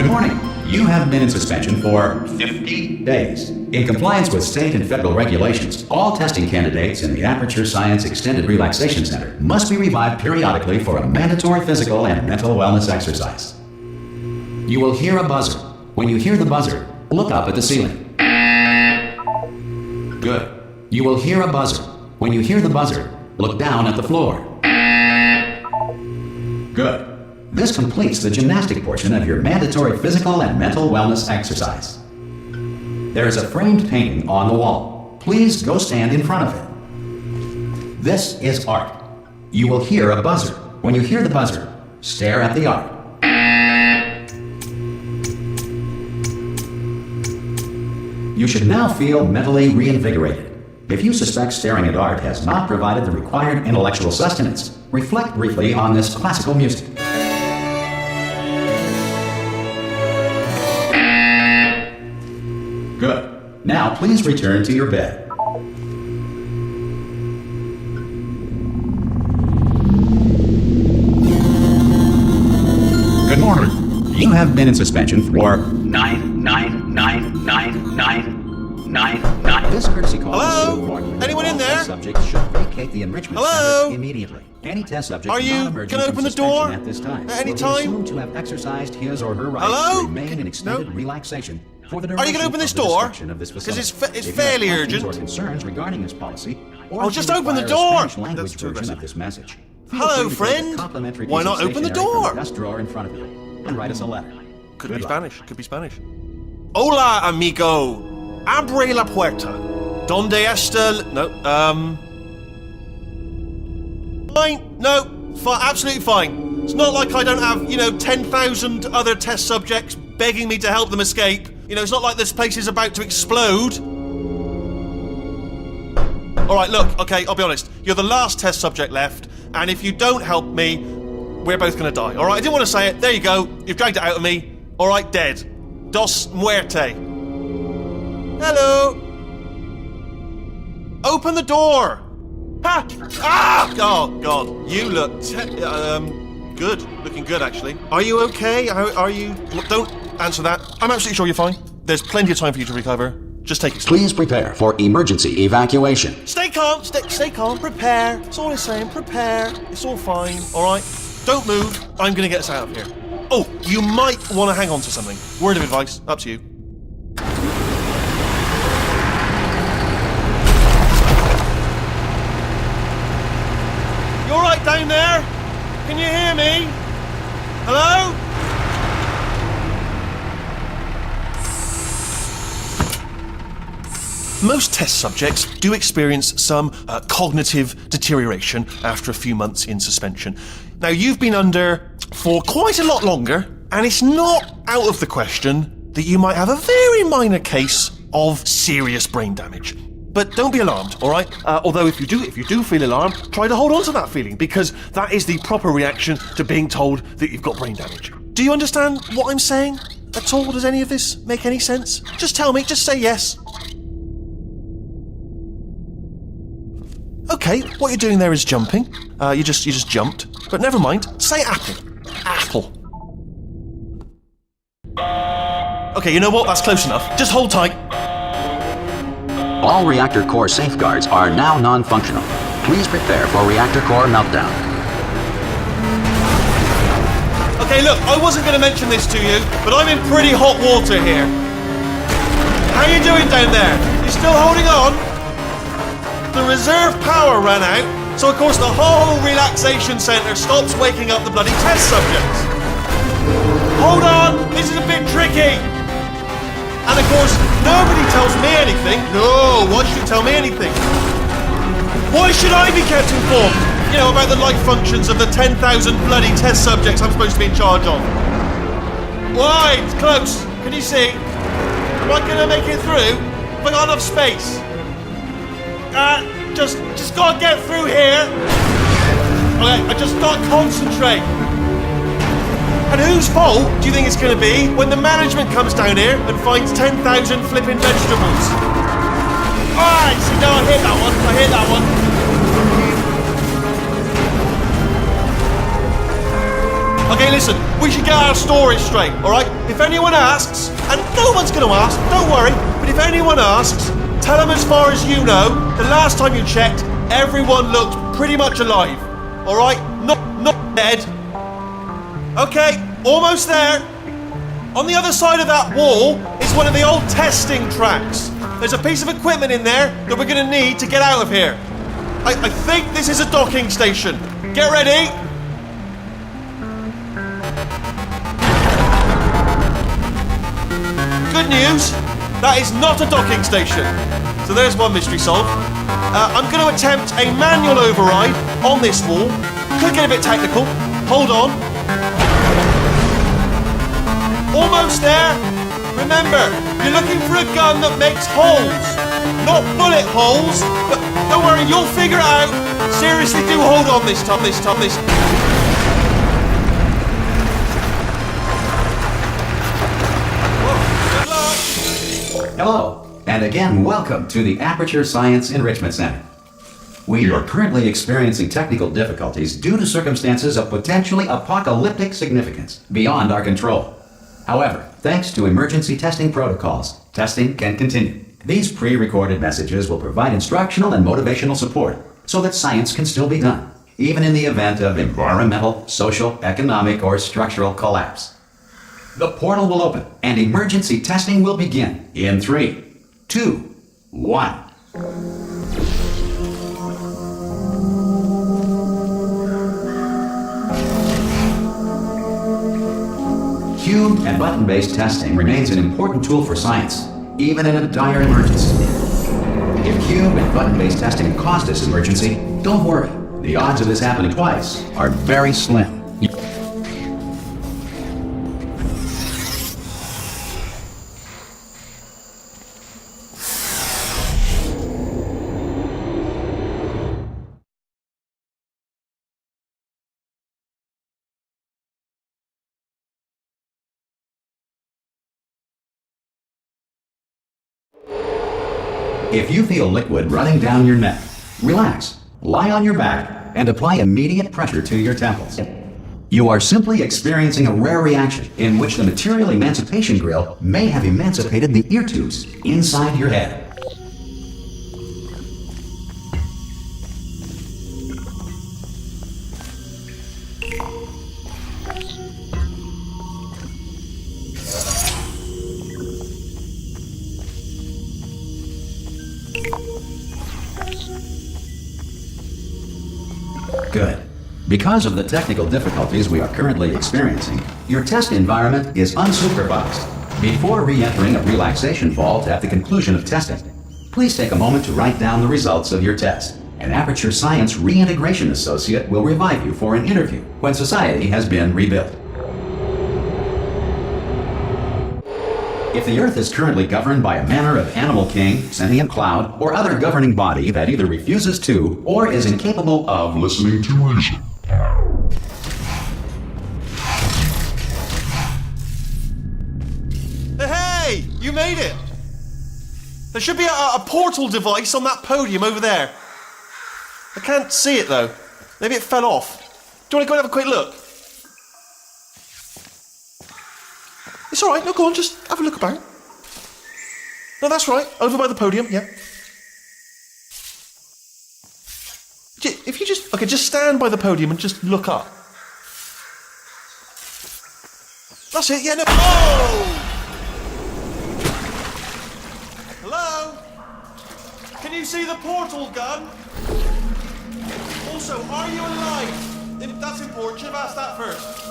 Good morning. You have been in suspension for 50 days. In compliance with state and federal regulations, all testing candidates in the Aperture Science Extended Relaxation Center must be revived periodically for a mandatory physical and mental wellness exercise. You will hear a buzzer. When you hear the buzzer, look up at the ceiling. Good. You will hear a buzzer. When you hear the buzzer, look down at the floor. Good. This completes the gymnastic portion of your mandatory physical and mental wellness exercise. There is a framed painting on the wall. Please go stand in front of it. This is art. You will hear a buzzer. When you hear the buzzer, stare at the art. You should now feel mentally reinvigorated. If you suspect staring at art has not provided the required intellectual sustenance, reflect briefly on this classical music. Good. Now please return to your bed. Good morning. You have been in suspension for 9999999. This courtesy call. Hello? Anyone in there? Subject should vacate the enrichment center immediately. Any test subject are you gonna open the door at this time at any will time? be assumed to have exercised his or her right Hello? to remain in extended relaxation. For the are you going to open this door? Because it's fairly urgent. Or concerns regarding this policy, or just open the door. Language version of this message. Hello, friend. Why not open the door? Desk drawer in front of you, and write us a letter. Could be Spanish. Could be Spanish. Hola, amigo. Abre la puerta. Donde está? No. Fine. No. Absolutely fine. It's not like I don't have 10,000 other test subjects begging me to help them escape. It's not like this place is about to explode. Alright, look, okay, I'll be honest. You're the last test subject left, and if you don't help me, we're both gonna die. Alright, I didn't want to say it. There you go. You've dragged it out of me. Alright, dead. Dos muerte. Hello. Open the door. Ha! Ah! Oh, God. You look good. Looking good, actually. Are you okay? Are you... Don't answer that. I'm absolutely sure you're fine. There's plenty of time for you to recover. Just take it slow. Please prepare for emergency evacuation. Stay calm. Stay calm. Prepare. That's all I'm saying. Prepare. It's all fine. All right? Don't move. I'm going to get us out of here. Oh, you might want to hang on to something. Word of advice. Up to you. You all right down there? Can you hear me? Hello? Most test subjects do experience some cognitive deterioration after a few months in suspension. Now, you've been under for quite a lot longer, and it's not out of the question that you might have a very minor case of serious brain damage. But don't be alarmed, all right? Although if you do feel alarmed, try to hold on to that feeling, because that is the proper reaction to being told that you've got brain damage. Do you understand what I'm saying at all? Does any of this make any sense? Just tell me, just say yes. Okay, what you're doing there is jumping. You just jumped. But never mind. Say apple. Apple. Okay, you know what? That's close enough. Just hold tight. All reactor core safeguards are now non-functional. Please prepare for reactor core meltdown. Okay, look, I wasn't going to mention this to you, but I'm in pretty hot water here. How you doing down there? You still holding on? The reserve power ran out, so of course the whole relaxation centre stops waking up the bloody test subjects. Hold on, this is a bit tricky. And of course, nobody tells me anything. No, why should you tell me anything? Why should I be kept informed? About the life functions of the 10,000 bloody test subjects I'm supposed to be in charge of. Why? It's close. Can you see? Am I going to make it through? Have I got enough space? Just gotta get through here. Okay, I just gotta concentrate. And whose fault do you think it's gonna be when the management comes down here and finds 10,000 flipping vegetables? Alright, see, no, I hit that one. Okay, listen, we should get our story straight, alright? If anyone asks, and no one's gonna ask, don't worry, but if anyone asks, tell them as far as you know, the last time you checked, everyone looked pretty much alive. Alright? Not dead. Okay, almost there. On the other side of that wall is one of the old testing tracks. There's a piece of equipment in there that we're gonna need to get out of here. I think this is a docking station. Get ready. Good news, that is not a docking station. So there's one mystery solved. I'm going to attempt a manual override on this wall. Could get a bit technical. Hold on. Almost there. Remember, you're looking for a gun that makes holes. Not bullet holes, but don't worry, you'll figure it out. Seriously, do hold on this time. Hello, and again, welcome to the Aperture Science Enrichment Center. We are currently experiencing technical difficulties due to circumstances of potentially apocalyptic significance beyond our control. However, thanks to emergency testing protocols, testing can continue. These pre-recorded messages will provide instructional and motivational support so that science can still be done, even in the event of environmental, social, economic, or structural collapse. The portal will open, and emergency testing will begin in 3, 2, 1. Cube and button-based testing remains an important tool for science, even in a dire emergency. If cube and button-based testing caused this emergency, don't worry. The odds of this happening twice are very slim. If you feel liquid running down your neck, relax, lie on your back, and apply immediate pressure to your temples. You are simply experiencing a rare reaction in which the material emancipation grill may have emancipated the ear tubes inside your head. Good. Because of the technical difficulties we are currently experiencing, your test environment is unsupervised. Before re-entering a relaxation vault at the conclusion of testing, please take a moment to write down the results of your test. An Aperture Science Reintegration Associate will revive you for an interview when society has been rebuilt. If the Earth is currently governed by a manner of animal king, sentient cloud, or other governing body that either refuses to or is incapable of listening to reason. Hey, you made it! There should be a portal device on that podium over there. I can't see it though. Maybe it fell off. Do you want to go and have a quick look? It's alright, no, go on, just have a look about. No, that's right, over by the podium, yeah. If you just stand by the podium and just look up. That's it, yeah, no. Oh! Hello? Can you see the portal gun? Also, are you alive? That's important, should have asked that first.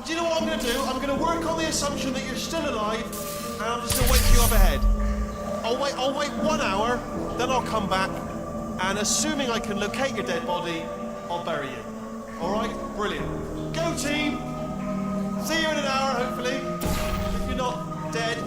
Do you know what I'm going to do? I'm going to work on the assumption that you're still alive, and I'm just going to wait for you up ahead. I'll wait 1 hour, then I'll come back, and assuming I can locate your dead body, I'll bury you. Alright? Brilliant. Go team! See you in an hour, hopefully. If you're not dead.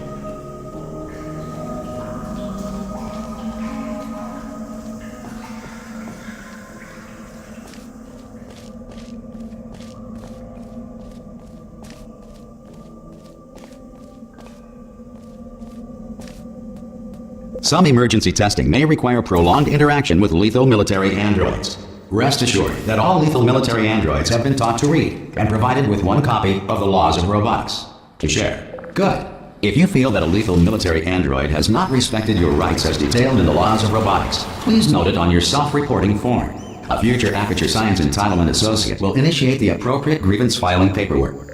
Some emergency testing may require prolonged interaction with lethal military androids. Rest assured that all lethal military androids have been taught to read and provided with one copy of the Laws of Robotics to share. Good. If you feel that a lethal military android has not respected your rights as detailed in the Laws of Robotics, please note it on your self-reporting form. A future Aperture Science Entitlement Associate will initiate the appropriate grievance filing paperwork.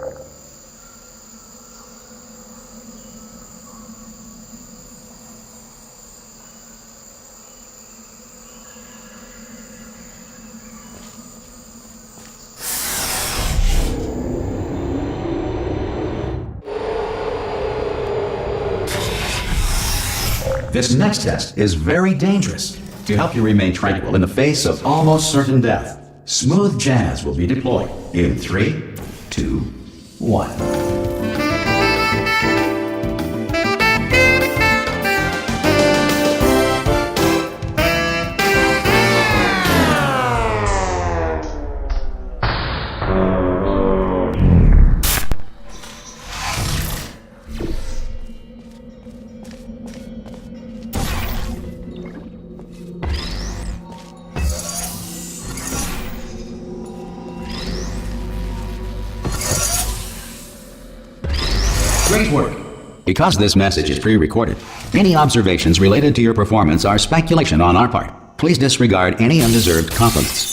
This next test is very dangerous. To help you remain tranquil in the face of almost certain death, smooth jazz will be deployed in 3, 2, 1. Great work. Because this message is pre-recorded, any observations related to your performance are speculation on our part. Please disregard any undeserved compliments.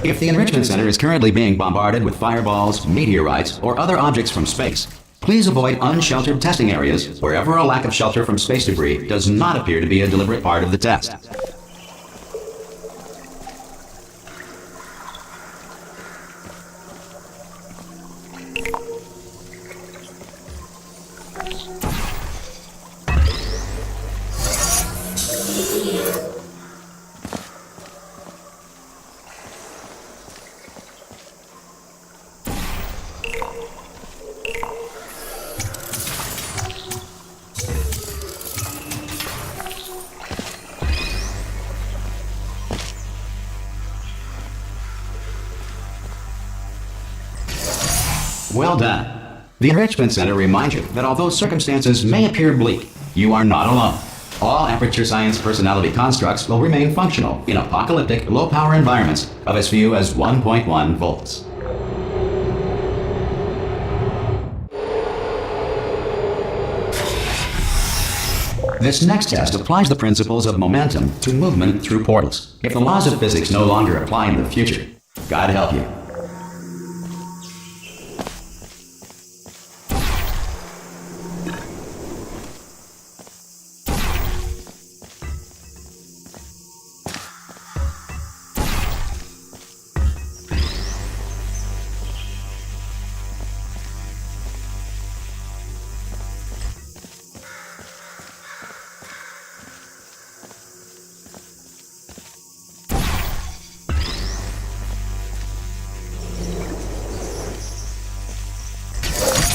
If the Enrichment Center is currently being bombarded with fireballs, meteorites, or other objects from space, please avoid unsheltered testing areas wherever a lack of shelter from space debris does not appear to be a deliberate part of the test. Well done. The Enrichment Center reminds you that although circumstances may appear bleak, you are not alone. All Aperture Science personality constructs will remain functional in apocalyptic, low-power environments of as few as 1.1 volts. This next test applies the principles of momentum to movement through portals. If the laws of physics no longer apply in the future, God help you.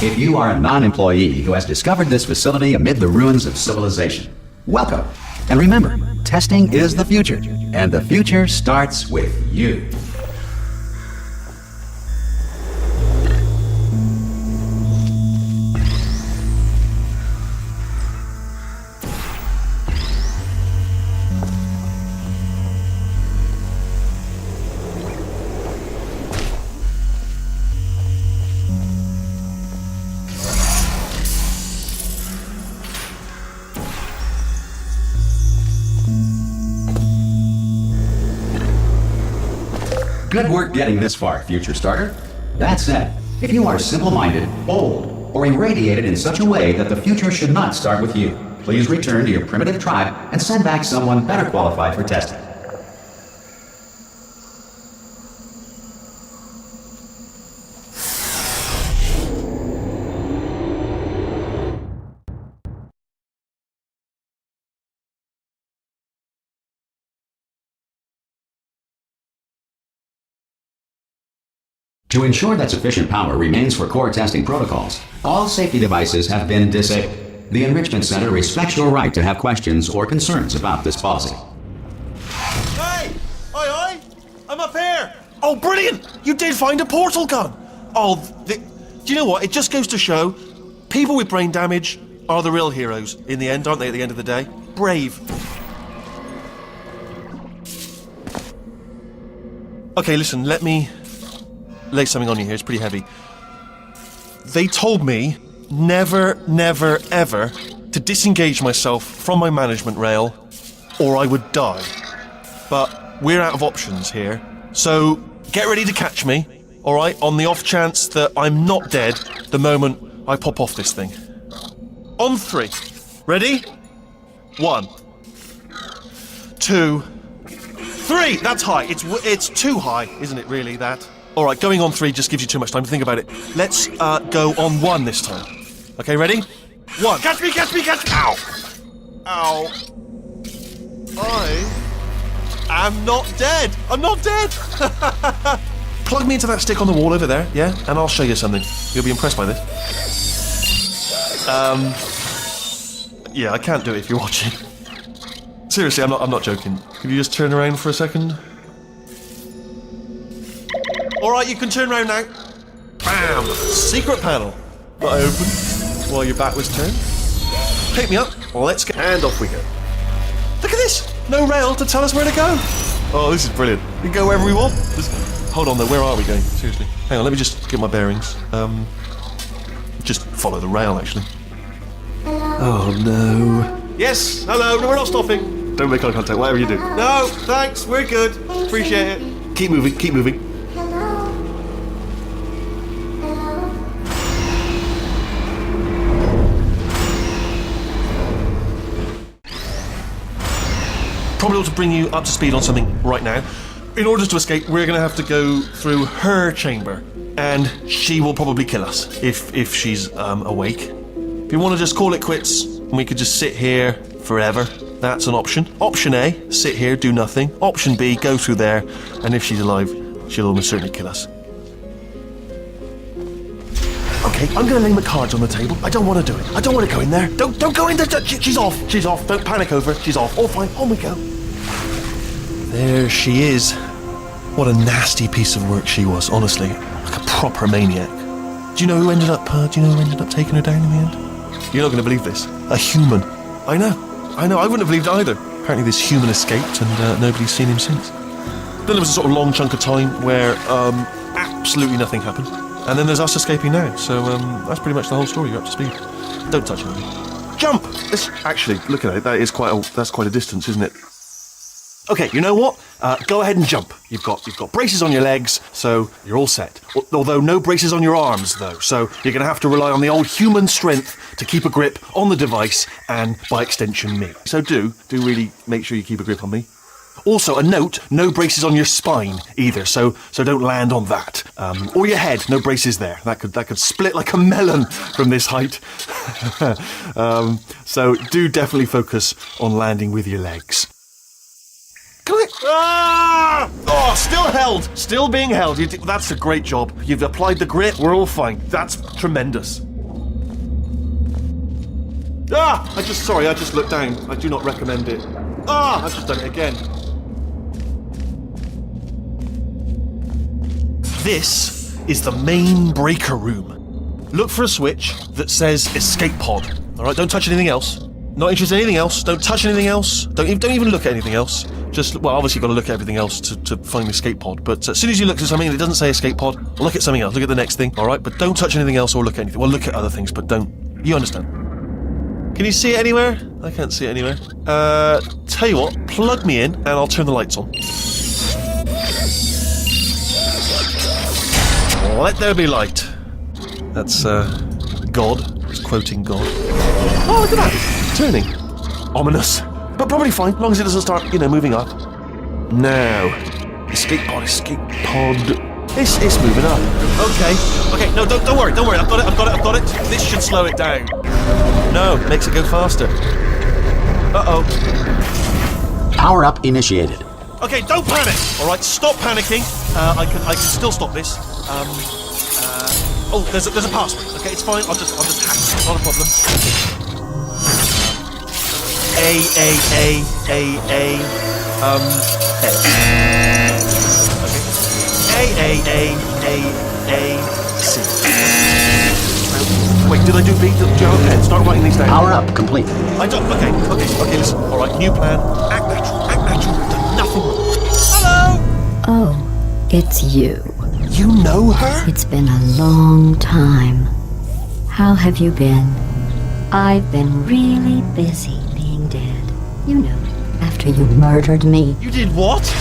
If you are a non-employee who has discovered this facility amid the ruins of civilization, welcome. And remember, testing is the future, and the future starts with you. Good work getting this far, future starter. That said, if you are simple-minded, bold, or irradiated in such a way that the future should not start with you, please return to your primitive tribe and send back someone better qualified for testing. To ensure that sufficient power remains for core testing protocols, all safety devices have been disabled. The Enrichment Center respects your right to have questions or concerns about this policy. Hey! Aye! I'm up here! Oh, brilliant! You did find a portal gun! Oh, do you know what? It just goes to show, people with brain damage are the real heroes in the end, aren't they, at the end of the day? Brave. Okay, listen, let me lay something on you here. It's pretty heavy. They told me never, ever to disengage myself from my management rail or I would die. But we're out of options here. So get ready to catch me, all right, on the off chance that I'm not dead the moment I pop off this thing. On 3. Ready? 1, 2, 3! That's high. It's too high, isn't it, really, that? All right, going on 3 just gives you too much time to think about it. Let's go on 1 this time. Okay, ready? 1. Catch me! Ow! Ow. I am not dead! I'm not dead! Plug me into that stick on the wall over there, yeah? And I'll show you something. You'll be impressed by this. Yeah, I can't do it if you're watching. Seriously, I'm not joking. Could you just turn around for a second? Alright, you can turn around now. Bam! Secret panel that I opened while your back was turned. Pick me up, let's get... And off we go. Look at this! No rail to tell us where to go! Oh, this is brilliant. We can go wherever we want. Hold on though, where are we going? Seriously. Hang on, let me just get my bearings. Just follow the rail, actually. Oh no. Yes, hello, no, we're not stopping. Don't make eye contact, whatever you do. No, thanks, we're good. Appreciate it. Keep moving. Probably ought to bring you up to speed on something right now. In order to escape, we're going to have to go through her chamber, and she will probably kill us if she's awake. If you want to just call it quits, and we could just sit here forever, that's an option. Option A, sit here, do nothing. Option B, go through there, and if she's alive, she'll almost certainly kill us. Okay, I'm going to lay my cards on the table. I don't want to do it. I don't want to go in there. Don't go in there. She's off. Don't panic over it. She's off. All fine. On we go. There she is. What a nasty piece of work she was, honestly. Like a proper maniac. Do you know who ended up taking her down in the end? You're not going to believe this. A human. I know. I wouldn't have believed it either. Apparently this human escaped and nobody's seen him since. Then there was a sort of long chunk of time where absolutely nothing happened. And then there's us escaping now. So that's pretty much the whole story. You're up to speed. Don't touch anything. Jump! Actually, look at it. That's quite a distance, isn't it? Okay, you know what? Go ahead and jump. You've got braces on your legs, so you're all set. Although no braces on your arms, though. So you're going to have to rely on the old human strength to keep a grip on the device and, by extension, me. So do really make sure you keep a grip on me. Also, a note, no braces on your spine either, so don't land on that. Or your head, no braces there. That could split like a melon from this height. So do definitely focus on landing with your legs. Ah! Oh, still held. Still being held. That's a great job. You've applied the grit. We're all fine. That's tremendous. Ah! I just looked down. I do not recommend it. Ah! I've just done it again. This is the main breaker room. Look for a switch that says escape pod. All right, don't touch anything else. Not interested in anything else. Don't touch anything else. Don't even look at anything else. Obviously you've got to look at everything else to find the escape pod. But as soon as you look at something that doesn't say escape pod, look at something else. Look at the next thing. All right, but don't touch anything else or look at anything. Well, look at other things, but don't. You understand? Can you see it anywhere? I can't see it anywhere. Tell you what, plug me in and I'll turn the lights on. Let there be light. That's God. He's quoting God. Oh, look at that. Turning. Ominous. But probably fine, as long as it doesn't start, moving up. Now. Escape pod. It's moving up. Okay, no, don't worry. I've got it. This should slow it down. No, makes it go faster. Uh-oh. Power up initiated. Okay, don't panic. All right, stop panicking. I can still stop this. Oh, there's a password. Okay, it's fine. I'll just hack it. Not a problem. S. Okay. C. Wait, did I do B? Okay, start writing these down. Power up complete. I don't. Okay, listen. All right, new plan. Act natural. We've done nothing wrong. Hello. Oh, it's you. You know her? It's been a long time. How have you been? I've been really busy being dead. You know, after you murdered me. You did what?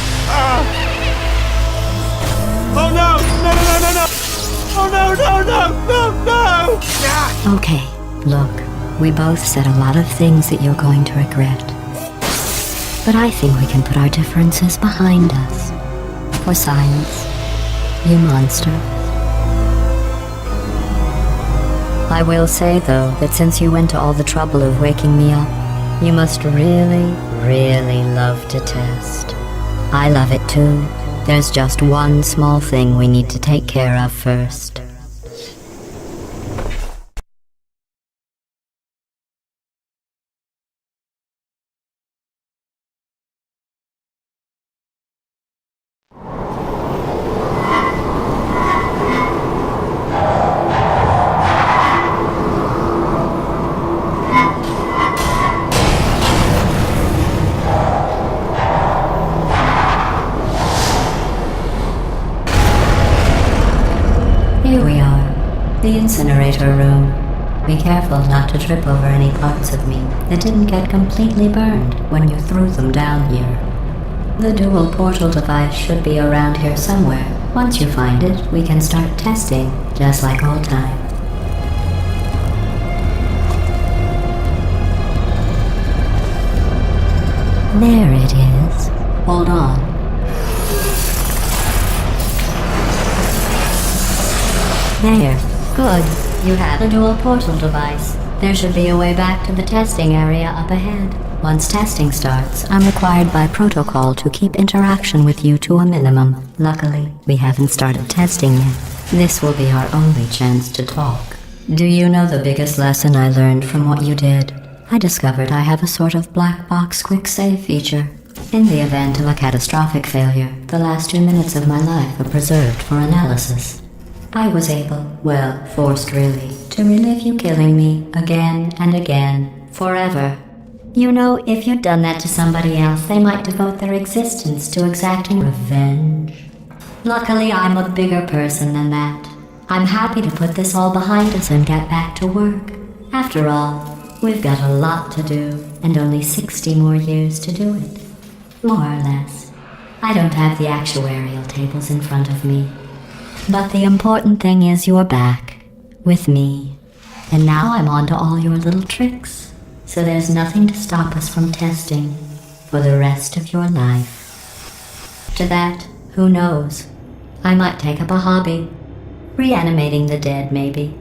Oh no! No! Oh no! Ah! Okay, look, we both said a lot of things that you're going to regret. But I think we can put our differences behind us. For science, you monster. I will say, though, that since you went to all the trouble of waking me up, you must really, really love to test. I love it too. There's just one small thing we need to take care of first. Here we are, the incinerator room. Be careful not to trip over any parts of me that didn't get completely burned when you threw them down here. The dual portal device should be around here somewhere. Once you find it, we can start testing, just like old times. There it is. Hold on. There. Good. You have a dual portal device. There should be a way back to the testing area up ahead. Once testing starts, I'm required by protocol to keep interaction with you to a minimum. Luckily, we haven't started testing yet. This will be our only chance to talk. Do you know the biggest lesson I learned from what you did? I discovered I have a sort of black box quick save feature. In the event of a catastrophic failure, the last 2 minutes of my life are preserved for analysis. I was able, well, forced really, to relive you killing me again and again, forever. You know, if you'd done that to somebody else, they might devote their existence to exacting revenge. Luckily, I'm a bigger person than that. I'm happy to put this all behind us and get back to work. After all, we've got a lot to do, and only 60 more years to do it. More or less. I don't have the actuarial tables in front of me. But the important thing is you're back, with me. And now I'm on to all your little tricks, so there's nothing to stop us from testing for the rest of your life. After that, who knows? I might take up a hobby. Reanimating the dead, maybe.